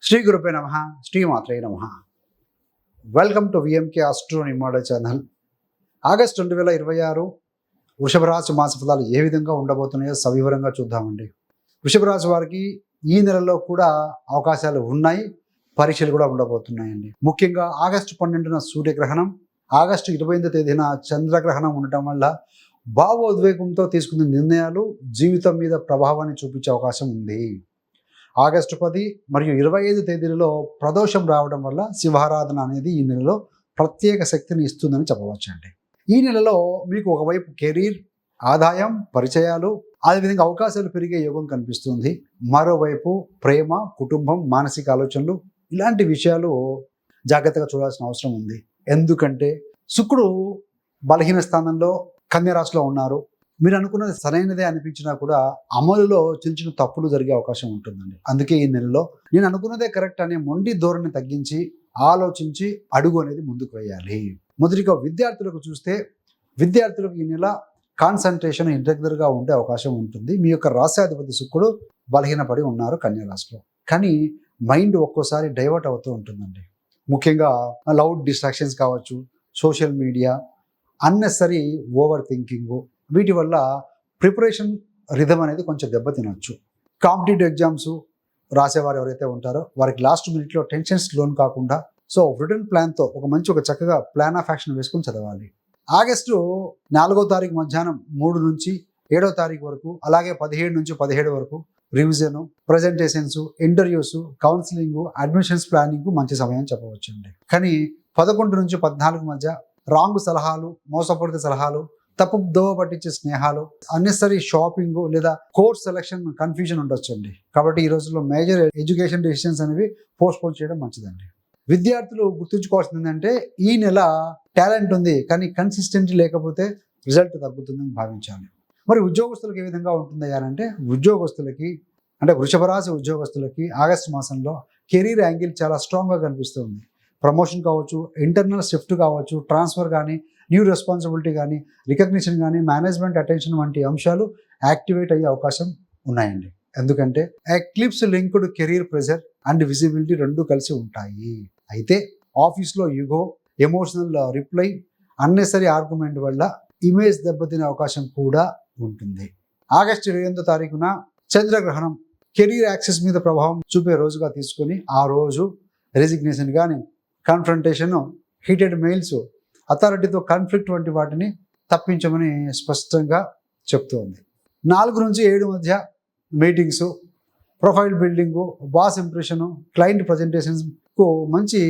శ్రీ గురుపే నమ. శ్రీమాత్రే నమ. వెల్కమ్ టు విఎంకే ఆస్ట్రో నిమోడల్ ఛానల్. ఆగస్ట్ 2026 వృషభ రాశి మాస ఫలాలు ఏ విధంగా ఉండబోతున్నాయో సవివరంగా చూద్దామండి. వృషభ రాశి వారికి ఈ నెలలో కూడా అవకాశాలు ఉన్నాయి, పరీక్షలు కూడా ఉండబోతున్నాయండి. ముఖ్యంగా ఆగస్టు 12న సూర్యగ్రహణం, ఆగస్టు 28వ తేదీన చంద్రగ్రహణం ఉండటం వల్ల భావోద్వేగంతో తీసుకున్న నిర్ణయాలు జీవితం మీద ప్రభావాన్ని చూపించే అవకాశం ఉంది. ఆగస్టు 10 మరియు 25 తేదీలలో ప్రదోషం రావడం వల్ల శివారాధన అనేది ఈ నెలలో ప్రత్యేక శక్తిని ఇస్తుందని చెప్పవచ్చండి. ఈ నెలలో మీకు ఒకవైపు కెరీర్, ఆదాయం, పరిచయాలు, అదేవిధంగా అవకాశాలు పెరిగే యోగం కనిపిస్తుంది. మరోవైపు ప్రేమ, కుటుంబం, మానసిక ఆలోచనలు ఇలాంటి విషయాలు జాగ్రత్తగా చూడాల్సిన అవసరం ఉంది. ఎందుకంటే శుక్రుడు బలహీన స్థానంలో కన్య రాశిలో ఉన్నారు. మీరు అనుకున్నది సరైనదే అనిపించినా కూడా అమలులో చిన్న చిన్న తప్పులు జరిగే అవకాశం ఉంటుందండి. అందుకే ఈ నెలలో నేను అనుకున్నదే కరెక్ట్ అనే మొండి ధోరణి తగ్గించి ఆలోచించి అడుగు అనేది ముందుకు వేయాలి. మొదటిగా విద్యార్థులకు చూస్తే, విద్యార్థులకు ఈ నెల కాన్సన్ట్రేషన్ ఇర్రెగ్యులర్గా ఉండే అవకాశం ఉంటుంది. మీ యొక్క రాశ్యాధిపతి శుక్రుడు బలహీనపడి ఉన్నారు కన్య రాశిలో, కానీ మైండ్ ఒక్కోసారి డైవర్ట్ అవుతూ ఉంటుందండి. ముఖ్యంగా లౌడ్ డిస్ట్రాక్షన్స్ కావచ్చు, social media, unnecessary over thinking, వీటి వల్ల ప్రిపరేషన్ రిథమ్ అనేది కొంచెం దెబ్బతినొచ్చు. కాంపిటేటివ్ ఎగ్జామ్స్ రాసేవారు ఎవరైతే ఉంటారో వారికి లాస్ట్ మినిట్లో టెన్షన్స్ లోన్ కాకుండా రిటర్న్ ప్లాన్తో ఒక చక్కగా ప్లాన్ ఆఫ్ యాక్షన్ వేసుకొని చదవాలి. ఆగస్టు 4వ తారీఖు మధ్యాహ్నం 3 నుంచి 7వ తారీఖు వరకు, అలాగే 17 నుంచి 17 వరకు revision, presentations, interviews, counselling, admissions planning మంచి సమయం చెప్పవచ్చండి. కానీ 11 నుంచి 14 మధ్య రాంగ్ సలహాలు, మోసపూరిత సలహాలు, తప్పు దోవ పట్టించే స్నేహాలు, అన్నెసరీ షాపింగ్ లేదా కోర్స్ సెలక్షన్ కన్ఫ్యూజన్ ఉండొచ్చండి. కాబట్టి ఈ రోజుల్లో మేజర్ ఎడ్యుకేషన్ డెసిషన్స్ అనేవి పోస్ట్పోన్ చేయడం మంచిదండి. విద్యార్థులు గుర్తుంచుకోవాల్సింది ఏంటంటే ఈ నెల టాలెంట్ ఉంది, కానీ కన్సిస్టెంట్ లేకపోతే రిజల్ట్ తగ్గుతుందని భావించాలి. మరి ఉద్యోగస్తులకు ఏ విధంగా ఉంటుంది అంటే ఉద్యోగస్తులకి, అంటే వృషభ రాశి ఉద్యోగస్తులకి ఆగస్టు మాసంలో కెరీర్ యాంగిల్ చాలా స్ట్రాంగ్గా కనిపిస్తుంది. ప్రమోషన్ కావచ్చు, ఇంటర్నల్ షిఫ్ట్ కావచ్చు, ట్రాన్స్ఫర్ కానీ, న్యూ రెస్పాన్సిబిలిటీ కానీ, రికగ్నిషన్ కానీ, మేనేజ్మెంట్ అటెన్షన్ వంటి అంశాలు యాక్టివేట్ అయ్యే అవకాశం ఉన్నాయండి. ఎందుకంటే eclipse linked career pressure and visibility రెండు కలిసి ఉంటాయి. అయితే ఆఫీస్లో యుగో, ఎమోషనల్ రిప్లై, అన్నెసరీ ఆర్గ్యుమెంట్ వల్ల ఇమేజ్ దెబ్బతినే అవకాశం కూడా ఉంటుంది. ఆగస్టు 28వ తారీఖున చంద్రగ్రహణం కెరీర్ యాక్సెస్ మీద ప్రభావం చూపే రోజుగా తీసుకొని ఆ రోజు రెసిగ్నేషన్ కానీ, కన్ఫ్రంటేషన్, హీటెడ్ మెయిల్స్, అథారిటీతో కాన్ఫ్లిక్ట్ వంటి వాటిని తప్పించమని స్పష్టంగా చెప్తోంది. 4 నుంచి 7 మధ్య meetings, profile building, boss impression, client ప్రజెంటేషన్స్కు మంచి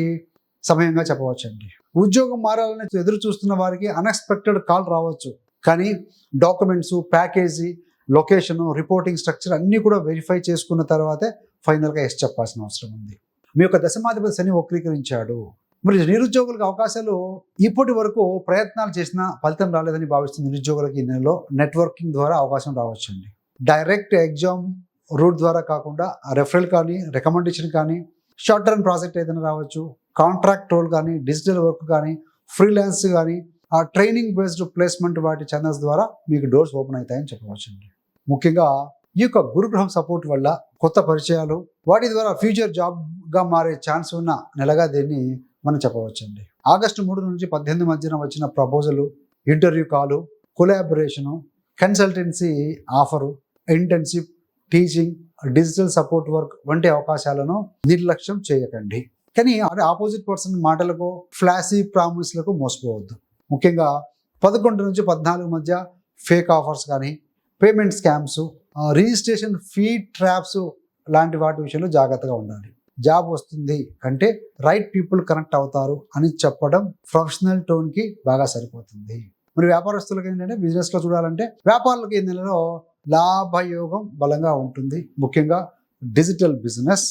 సమయంగా చెప్పవచ్చండి. ఉద్యోగం మారాలని ఎదురు చూస్తున్న వారికి అన్ఎక్స్పెక్టెడ్ కాల్ రావచ్చు, కానీ documents, package, location, reporting structure అన్నీ కూడా వెరిఫై చేసుకున్న తర్వాతే ఫైనల్గా ఎస్ చెప్పాల్సిన అవసరం ఉంది. మీ యొక్క దశమాధిపతి శని వక్రీకరించాడు. మరి నిరుద్యోగులకు అవకాశాలు ఇప్పటి వరకు ప్రయత్నాలు చేసినా ఫలితం రాలేదని భావిస్తున్న నిరుద్యోగులకి ఈ నెలలో నెట్వర్కింగ్ ద్వారా అవకాశం రావచ్చండి. డైరెక్ట్ ఎగ్జామ్ రూట్ ద్వారా కాకుండా రెఫరల్ కానీ, రికమెండేషన్ కానీ, షార్ట్ టర్మ్ ప్రాజెక్ట్ ఏదైనా రావచ్చు, కాంట్రాక్ట్ రోల్ కానీ, డిజిటల్ వర్క్ కానీ, ఫ్రీలాన్స్ కానీ, ఆ ట్రైనింగ్ బేస్డ్ ప్లేస్మెంట్ వాటి ఛానల్స్ ద్వారా మీకు డోర్స్ ఓపెన్ అవుతాయని చెప్పవచ్చండి. ముఖ్యంగా ఈ యొక్క గురుగ్రహం సపోర్ట్ వల్ల కొత్త పరిచయాలు, వాటి ద్వారా ఫ్యూచర్ జాబ్గా మారే ఛాన్స్ ఉన్న నెలగా దీన్ని మనం చెప్పవచ్చండి. ఆగస్టు 3 నుంచి 18 మధ్యన వచ్చిన proposal, interview call, collaboration, consultancy offer, internship, teaching, digital support work వంటి అవకాశాలను నిర్లక్ష్యం చేయకండి. కానీ ఆపోజిట్ పర్సన్ మాటలకు, ఫ్లాషీ ప్రామిస్లకు మోసపోవద్దు. ముఖ్యంగా 11 నుంచి 14 మధ్య ఫేక్ ఆఫర్స్ కానీ, payment scams, registration fee traps లాంటి వాటి విషయంలో జాగ్రత్తగా ఉండాలి. జాబ్ వస్తుంది అంటే రైట్ పీపుల్ కనెక్ట్ అవుతారు అని చెప్పడం ప్రొఫెషనల్ టోన్కి బాగా సరిపోతుంది. మరి వ్యాపారస్తులకు ఏంటంటే బిజినెస్లో చూడాలంటే వ్యాపారులకు ఈ నెలలో లాభయోగం బలంగా ఉంటుంది. ముఖ్యంగా digital business,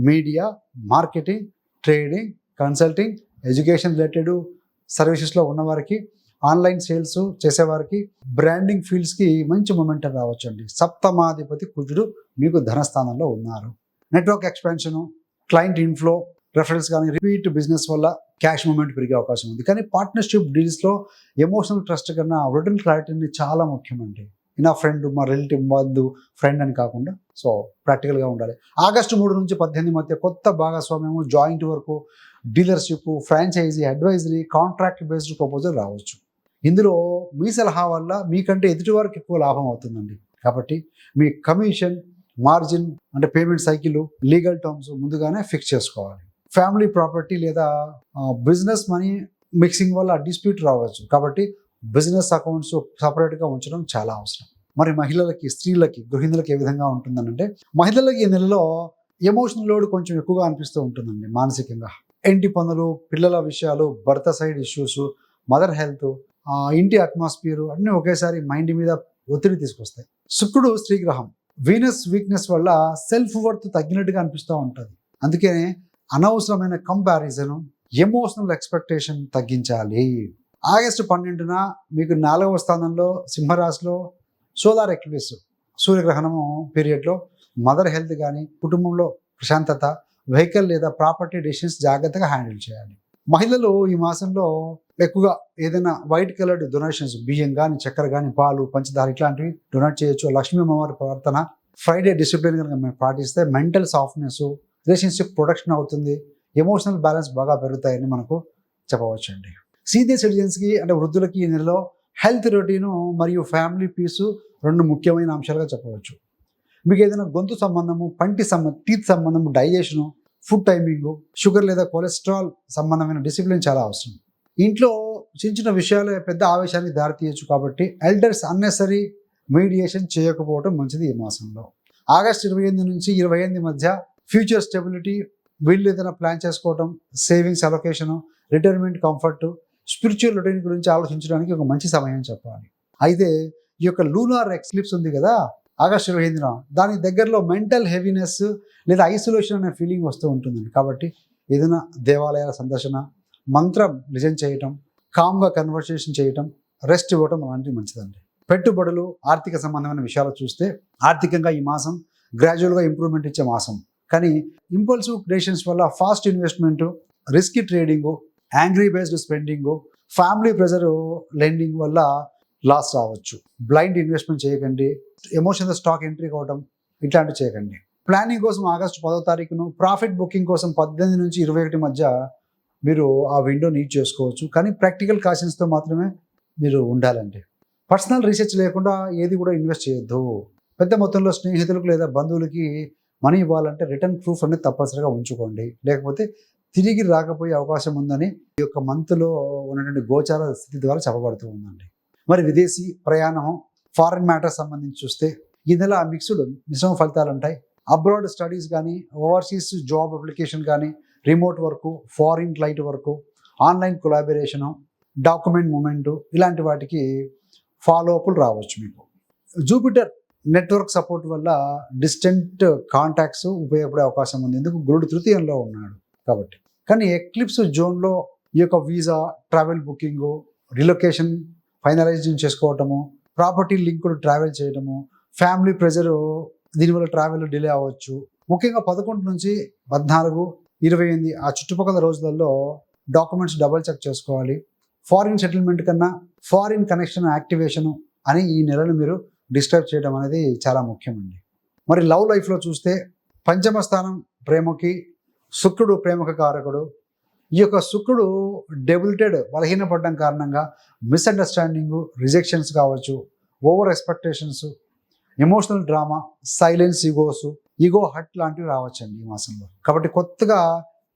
media, marketing, trading, consulting, education related సర్వీసెస్లో ఉన్నవారికి, ఆన్లైన్ సేల్స్ చేసేవారికి, బ్రాండింగ్ ఫీల్డ్స్కి మంచి మొమెంటం రావచ్చండి. సప్తమాధిపతి కుజుడు మీకు ధనస్థానంలో ఉన్నారు. Network expansion, client inflow, reference కానీ, రిపీట్ బిజినెస్ వల్ల క్యాష్ మూమెంట్ పెరిగే అవకాశం ఉంది. కానీ పార్ట్నర్షిప్ డీల్స్లో ఎమోషనల్ ట్రస్ట్ కన్నా రిటర్న్ క్లారిటీని చాలా ముఖ్యమండి. నా ఫ్రెండ్, మా రిలేటివ్, బంధువు, ఫ్రెండ్ అని కాకుండా సో ప్రాక్టికల్గా ఉండాలి. ఆగస్టు 3 నుంచి 18 మధ్య కొత్త భాగస్వామ్యము, joint work, dealership, franchisee, advisory, contract based proposal రావచ్చు. ఇందులో మీ సలహా వల్ల మీకంటే ఎదుటి వారికి ఎక్కువ లాభం అవుతుందండి. కాబట్టి మీ కమిషన్, మార్జిన్ అంటే పేమెంట్ సైకిల్, లీగల్ టర్మ్స్ ముందుగానే ఫిక్స్ చేసుకోవాలి. ఫ్యామిలీ ప్రాపర్టీ లేదా బిజినెస్ మనీ మిక్సింగ్ వల్ల డిస్ప్యూట్ రావచ్చు. కాబట్టి బిజినెస్ అకౌంట్స్ సపరేట్గా ఉంచడం చాలా అవసరం. మరి మహిళలకి, స్త్రీలకి, గృహిణులకి ఏ విధంగా ఉంటుందనంటే, మహిళలకి ఈ నెలలో ఎమోషనల్ లోడ్ కొంచెం ఎక్కువగా అనిపిస్తూ ఉంటుందండి. మానసికంగా ఇంటి పనులు, పిల్లల విషయాలు, భర్త సైడ్ ఇష్యూస్, మదర్ హెల్త్, ఇంటి అట్మాస్ఫియర్ అన్నీ ఒకేసారి మైండ్ మీద ఒత్తిడి తీసుకొస్తాయి. శుక్రుడు స్త్రీగ్రహం. వీనస్ వీక్నెస్ వల్ల సెల్ఫ్ వర్త్ తగ్గినట్టుగా అనిపిస్తూ ఉంటుంది. అందుకే అనవసరమైన కంపారిజన్, ఎమోషనల్ ఎక్స్పెక్టేషన్ తగ్గించాలి. ఆగస్టు 12న మీకు 4వ స్థానంలో సింహరాశిలో సోలార్ ఎక్లిప్స్, సూర్యగ్రహణము పీరియడ్లో మదర్ హెల్త్ కానీ, కుటుంబంలో ప్రశాంతత, వెహికల్ లేదా ప్రాపర్టీ డెసిషన్స్ జాగ్రత్తగా హ్యాండిల్ చేయాలి. మహిళలు ఈ మాసంలో ఎక్కువగా ఏదైనా వైట్ కలర్డ్ డొనేషన్స్, బియ్యం కానీ, చక్కెర కానీ, పాలు, పంచదార ఇట్లాంటివి డొనేట్ చేయొచ్చు. లక్ష్మీ అమ్మవారి ప్రవర్తన, ఫ్రైడే డిసిప్లిన్ కనుక మేము పాటిస్తే మెంటల్ సాఫ్ట్నెస్, రిలేషన్షిప్ ప్రొడక్షన్ అవుతుంది, ఎమోషనల్ బ్యాలెన్స్ బాగా పెరుగుతాయని మనకు చెప్పవచ్చు అండి. సీనియర్ సిటిజన్స్కి అంటే వృద్ధులకి ఈ నెలలో హెల్త్ రొటీను మరియు ఫ్యామిలీ పీసు 2 ముఖ్యమైన అంశాలుగా చెప్పవచ్చు. మీకు ఏదైనా గొంతు సంబంధము, టీత్ సంబంధము, డైజెషను, ఫుడ్ టైమింగు, షుగర్ లేదా కొలెస్ట్రాల్ సంబంధమైన డిసిప్లిన్ చాలా అవసరం. ఇంట్లో చిన్న చిన్న విషయాలే పెద్ద ఆవేశానికి దారితీయచ్చు. కాబట్టి ఎల్డర్స్ అన్నెసరీ మీడియేషన్ చేయకపోవడం మంచిది ఈ మాసంలో. ఆగస్టు 28 నుంచి 28 మధ్య ఫ్యూచర్ స్టెబిలిటీ, వీళ్ళు ఏదైనా ప్లాన్ చేసుకోవటం, savings allocation, retirement comfort, spiritual routine గురించి ఆలోచించడానికి ఒక మంచి సమయం చెప్పాలి. అయితే ఈ యొక్క లూనార్ ఎక్లిప్స్ ఉంది కదా ఆగస్టు 28న, దానికి దగ్గరలో మెంటల్ హెవీనెస్ లేదా ఐసోలేషన్ అనే ఫీలింగ్ వస్తూ ఉంటుందండి. కాబట్టి ఏదైనా దేవాలయాల సందర్శన, మంత్రం నిజం చేయటం, కామ్గా కన్వర్సేషన్ చేయటం, రెస్ట్ ఇవ్వటం అలాంటివి మంచిదండి. పెట్టుబడులు, ఆర్థిక సంబంధమైన విషయాలు చూస్తే ఆర్థికంగా ఈ మాసం గ్రాడ్యువల్గా ఇంప్రూవ్మెంట్ ఇచ్చే మాసం. కానీ ఇంపల్సివ్ క్రియేషన్స్ వల్ల fast investment, risky trading, angry based spending, family pressure lending వల్ల లాస్ రావచ్చు. బ్లైండ్ ఇన్వెస్ట్మెంట్ చేయకండి. ఎమోషనల్ స్టాక్ ఎంట్రీ కావడం ఇట్లాంటివి చేయకండి. ప్లానింగ్ కోసం ఆగస్టు 10వ తారీఖును, ప్రాఫిట్ బుకింగ్ కోసం 18 నుంచి 21 మధ్య మీరు ఆ విండోని యూజ్ చేసుకోవచ్చు. కానీ ప్రాక్టికల్ కాషన్స్తో మాత్రమే మీరు ఉండాలండి. పర్సనల్ రీసెర్చ్ లేకుండా ఏది కూడా ఇన్వెస్ట్ చేయొద్దు. పెద్ద మొత్తంలో స్నేహితులకు లేదా బంధువులకి మనీ ఇవ్వాలంటే రిటర్న్ ప్రూఫ్ అనేది తప్పనిసరిగా ఉంచుకోండి. లేకపోతే తిరిగి రాకపోయే అవకాశం ఉందని ఈ యొక్క మంత్లో ఉన్నటువంటి గోచార స్థితి ద్వారా చెప్పబడుతూ ఉందండి. మరి విదేశీ ప్రయాణం, ఫారిన్ మ్యాటర్స్ సంబంధించి చూస్తే ఈ నెల మిక్స్డ్ మిశ్రమ ఫలితాలు ఉంటాయి. అబ్రాడ్ స్టడీస్ కానీ, ఓవర్సీస్ జాబ్ అప్లికేషన్ కానీ, remote work, foreign client work, online collaboration, document movement ఇలాంటి వాటికి ఫాలో అప్లు రావచ్చు. మీకు జూపిటర్ నెట్వర్క్ సపోర్ట్ వల్ల డిస్టెంట్ కాంటాక్ట్స్ ఉపయోగపడే అవకాశం ఉంది. ఎందుకు గురుడు తృతీయంలో ఉన్నాడు కాబట్టి. కానీ ఎక్లిప్స్ జోన్లో ఈ యొక్క visa, travel booking, relocation finalization చేసుకోవటము, ప్రాపర్టీ లింక్డ్ ట్రావెల్ చేయడము, ఫ్యామిలీ ప్రెజరు, దీనివల్ల ట్రావెల్ డిలే అవ్వచ్చు. ముఖ్యంగా 11 నుంచి 14, 28 ఆ చుట్టుపక్కల రోజులలో డాక్యుమెంట్స్ డబల్ చెక్ చేసుకోవాలి. ఫారిన్ సెటిల్మెంట్ కన్నా ఫారిన్ కనెక్షన్ యాక్టివేషను అని ఈ నెలను మీరు డిస్టర్బ్ చేయడం అనేది చాలా ముఖ్యమండి. మరి లవ్ లైఫ్లో చూస్తే పంచమ స్థానం ప్రేమకి, శుక్రుడు ప్రేమకు కారకుడు. ఈ యొక్క శుక్రుడు డెబిలిటెడ్, బలహీనపడడం కారణంగా మిస్అండర్స్టాండింగు, రిజెక్షన్స్ కావచ్చు, over expectations, emotional drama, silence, ego hot లాంటివి రావచ్చండి ఈ మాసంలో. కాబట్టి కొత్తగా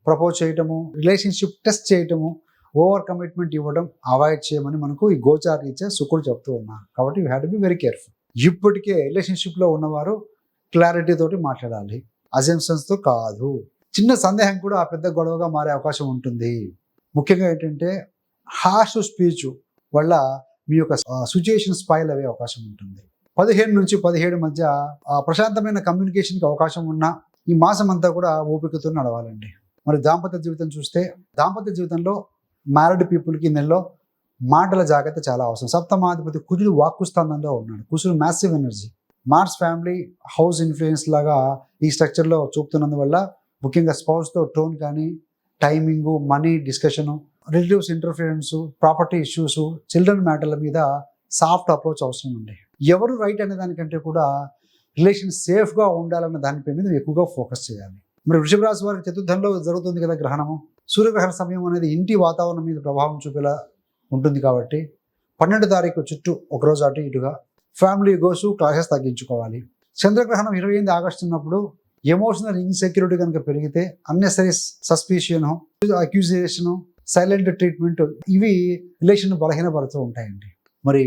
ప్రపోజ్ చేయటము, రిలేషన్షిప్ టెస్ట్ చేయటము, ఓవర్ కమిట్మెంట్ ఇవ్వడం అవాయిడ్ చేయమని మనకు ఈ గోచార రీత్యా శుక్రుడు చెప్తూ ఉన్నారు. కాబట్టి you have to be very careful. ఇప్పటికే రిలేషన్షిప్లో ఉన్నవారు క్లారిటీ తోటి మాట్లాడాలి, అజంప్షన్స్తో కాదు. చిన్న సందేహం కూడా ఆ పెద్ద గొడవగా మారే అవకాశం ఉంటుంది. ముఖ్యంగా ఏంటంటే హార్ష్ స్పీచ్ వల్ల మీ యొక్క సిచ్యుయేషన్ స్పాయిల్ అయ్యే అవకాశం ఉంటుంది. 15 నుంచి 17 మధ్య ప్రశాంతమైన కమ్యూనికేషన్కి అవకాశం ఉన్న ఈ మాసం అంతా కూడా ఓపికతో నడవాలండి. మరి దాంపత్య జీవితం చూస్తే దాంపత్య జీవితంలో మ్యారీడ్ పీపుల్కి నెలలో మాటల జాగ్రత్త చాలా అవసరం. సప్తమాధిపతి కుజుడు వాక్కు స్థానంలో ఉన్నాడు. కుజుడు massive energy, Mars family house influence లాగా ఈ స్ట్రక్చర్లో చూపుతున్నందువల్ల ముఖ్యంగా స్పౌస్తో టోన్ కానీ, timing, money discussion, relatives interference, property issues, children మ్యాటర్ల మీద సాఫ్ట్ అప్రోచ్ అవసరం ఉంది. ఎవరు రైట్ అనే దానికంటే కూడా రిలేషన్ సేఫ్గా ఉండాలన్న దానిపై మీద ఎక్కువగా ఫోకస్ చేయాలి. మరి వృషభ రాశి వారికి చతుర్థంలో జరుగుతుంది కదా గ్రహణము. సూర్యగ్రహణ సమయం అనేది ఇంటి వాతావరణం మీద ప్రభావం చూపేలా ఉంటుంది కాబట్టి 12 తారీఖు చుట్టూ ఒకరోజు అటు ఇటుగా ఫ్యామిలీ గోస్ క్లాసెస్ తగ్గించుకోవాలి. చంద్రగ్రహణం 28 ఆగస్టు ఉన్నప్పుడు ఎమోషనల్ ఇన్సెక్యూరిటీ కనుక పెరిగితే అన్నెసరీ సస్పిషను, అక్యూజియేషను, సైలెంట్ ట్రీట్మెంట్ ఇవి రిలేషన్ బలహీనపడుతూ ఉంటాయండి. మరి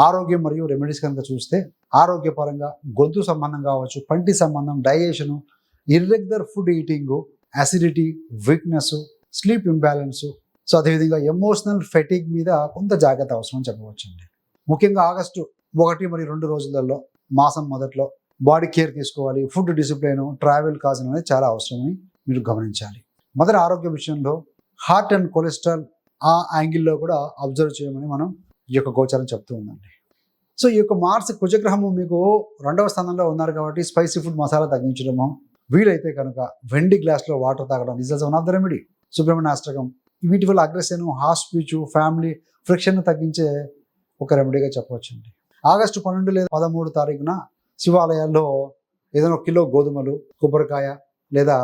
ఆరోగ్యం మరియు రెమెడీస్ కనుక చూస్తే ఆరోగ్యపరంగా గొంతు సంబంధం కావచ్చు, పంటి సంబంధం, digestion, irregular food eating, acidity, weakness, sleep imbalance, so అదేవిధంగా ఎమోషనల్ ఫెటిగ్ మీద కొంత జాగ్రత్త అవసరం అని చెప్పవచ్చండి. ముఖ్యంగా ఆగస్టు 1 మరియు 2 రోజులలో మాసం మొదట్లో బాడీ కేర్ తీసుకోవాలి. ఫుడ్ డిసిప్లిన్, ట్రావెల్ కాజన్ అనేది చాలా అవసరమని మీరు గమనించాలి. మొదటి ఆరోగ్య విషయంలో హార్ట్ అండ్ కొలెస్ట్రాల్ ఆ యాంగిల్లో కూడా అబ్జర్వ్ చేయమని మనం ఈ యొక్క గోచారం చెప్తూ ఉందండి. సో ఈ యొక్క మార్స్ కుజగ్రహము మీకు 2వ స్థానంలో ఉన్నారు కాబట్టి స్పైసీ ఫుడ్, మసాలా తగ్గించడము, వీలైతే కనుక వెండి గ్లాస్లో వాటర్ తాగడం is also one of the remedy. Subrahmanyashtakam వీటి వల్ల aggression, heart speech, family friction తగ్గించే ఒక రెమెడీగా చెప్పవచ్చండి. ఆగస్టు 12 లేదా 13 తారీఖున శివాలయాల్లో ఏదైనా 1 కిలో గోధుమలు, కొబ్బరికాయ లేదా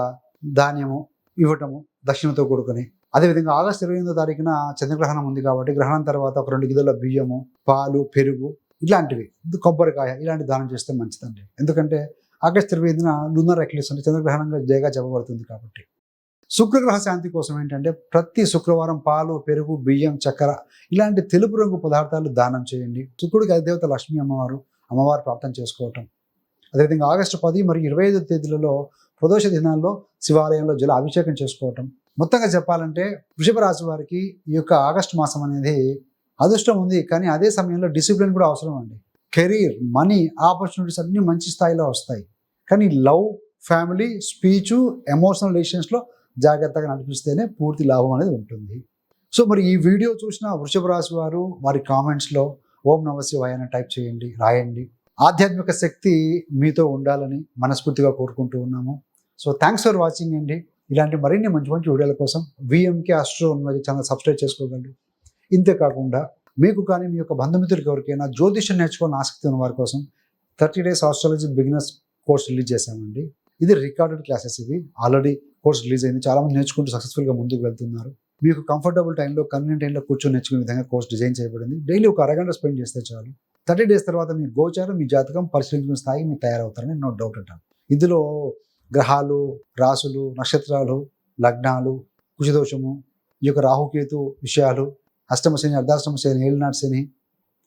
ధాన్యము ఇవ్వటము దక్షిణతో కూడుకొని. అదేవిధంగా ఆగస్టు 28 తారీఖున చంద్రగ్రహణం ఉంది కాబట్టి గ్రహణం తర్వాత ఒక 2 గిద్దల బియ్యము, పాలు, పెరుగు ఇలాంటివి, కొబ్బరికాయ ఇలాంటి దానం చేస్తే మంచిదండి. ఎందుకంటే ఆగస్టు 28న లూనర్ ఎక్లిప్స్ అంటే చంద్రగ్రహణంగా జయగా చెప్పబడుతుంది కాబట్టి. శుక్రగ్రహ శాంతి కోసం ఏంటంటే ప్రతి శుక్రవారం పాలు, పెరుగు, బియ్యం, చక్కెర ఇలాంటి తెలుపు రంగు పదార్థాలు దానం చేయండి. శుక్రుడికి అధిదేవత లక్ష్మీ అమ్మవారు ప్రార్థన చేసుకోవటం. అదేవిధంగా ఆగస్టు 10 మరియు 25 తేదీలలో ప్రదోష దినాల్లో శివాలయంలో జల అభిషేకం చేసుకోవటం. మొత్తంగా చెప్పాలంటే వృషభ రాశి వారికి ఈ యొక్క ఆగస్టు మాసం అనేది అదృష్టం ఉంది, కానీ అదే సమయంలో డిసిప్లిన్ కూడా అవసరం అండి. కెరీర్, మనీ, ఆపర్చునిటీస్ అన్నీ మంచి స్థాయిలో వస్తాయి, కానీ లవ్, ఫ్యామిలీ, స్పీచు, ఎమోషనల్ రిలేషన్స్లో జాగ్రత్తగా నడిపిస్తేనే పూర్తి లాభం అనేది ఉంటుంది. సో మరి ఈ వీడియో చూసిన వృషభ రాశి వారు వారి కామెంట్స్లో ఓం నమః శివాయ అని టైప్ చేయండి, రాయండి. ఆధ్యాత్మిక శక్తి మీతో ఉండాలని మనస్ఫూర్తిగా కోరుకుంటూ ఉన్నాము. సో థ్యాంక్స్ ఫర్ వాచింగ్ అండి. ఇలాంటి మరిన్ని మంచి మంచి వీడియోల కోసం విఎంకే ఆస్ట్రో ఛానల్ సబ్స్క్రైబ్ చేసుకోగలరు. ఇంతేకాకుండా మీకు కానీ మీ యొక్క బంధుమిత్రులకు ఎవరికైనా జ్యోతిష్యం నేర్చుకోవాలని ఆసక్తి ఉన్న వారి కోసం 30 days astrology beginners course release చేశామండి. ఇది రికార్డెడ్ క్లాసెస్, ఇది ఆల్రెడీ కోర్స్ రిలీజ్ అయింది. చాలామంది నేర్చుకుంటూ సక్సెస్ఫుల్గా ముందుకు వెళ్తున్నారు. మీకు కంఫర్టబుల్ టైంలో, కన్వీనియంట్ టైంలో కూర్చొని నేర్చుకునే విధంగా కోర్స్ డిజైన్ చేయబడింది. డైలీ ఒక అరగంట స్పెండ్ చేస్తే చాలు. 30 days తర్వాత మీ గోచారం, మీ జాతకం పరిశీలించుకునే స్థాయి మీరు తయారవుతారని నో డౌట్ అంటారు. ఇందులో గ్రహాలు, రాసులు, నక్షత్రాలు, లగ్నాలు, కుజదోషము, ఈ యొక్క రాహుకేతు విషయాలు, అష్టమ శని, అర్ధాష్టమ శని, ఏలినాటి శని,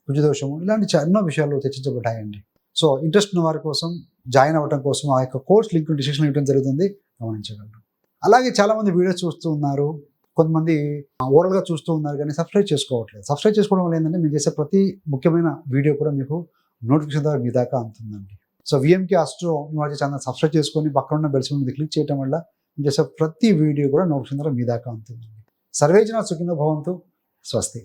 కుజదోషము ఇలాంటి ఎన్నో విషయాలు చర్చించబడ్డాయండి. సో ఇంట్రెస్ట్ ఉన్న వారి కోసం జాయిన్ అవ్వడం కోసం ఆ యొక్క కోర్స్ లింక్ డిస్క్రిప్షన్ ఇవ్వడం జరుగుతుంది, గమనించగలరు. అలాగే చాలామంది వీడియోస్ చూస్తూ ఉన్నారు, కొంతమంది ఓవరాల్గా చూస్తూ ఉన్నారు, కానీ సబ్స్క్రైబ్ చేసుకోవట్లేదు. సబ్స్క్రైబ్ చేసుకోవడం వల్ల ఏంటంటే మీరు చేసే ప్రతి ముఖ్యమైన వీడియో కూడా మీకు నోటిఫికేషన్ ద్వారా మీ దాకా అందుతుందండి. So VMK astro channel subscribe చేసుకొని పక్కన ఉన్న బెల్ సింబల్ క్లిక్ చేయడం వల్ల మీరు చేసే ప్రతి వీడియో కూడా నోటిఫికేషన్ ద్వారా మీ దాకా అందుతుందండి. సర్వే జనా సుఖినో భవంతు. స్వస్తి.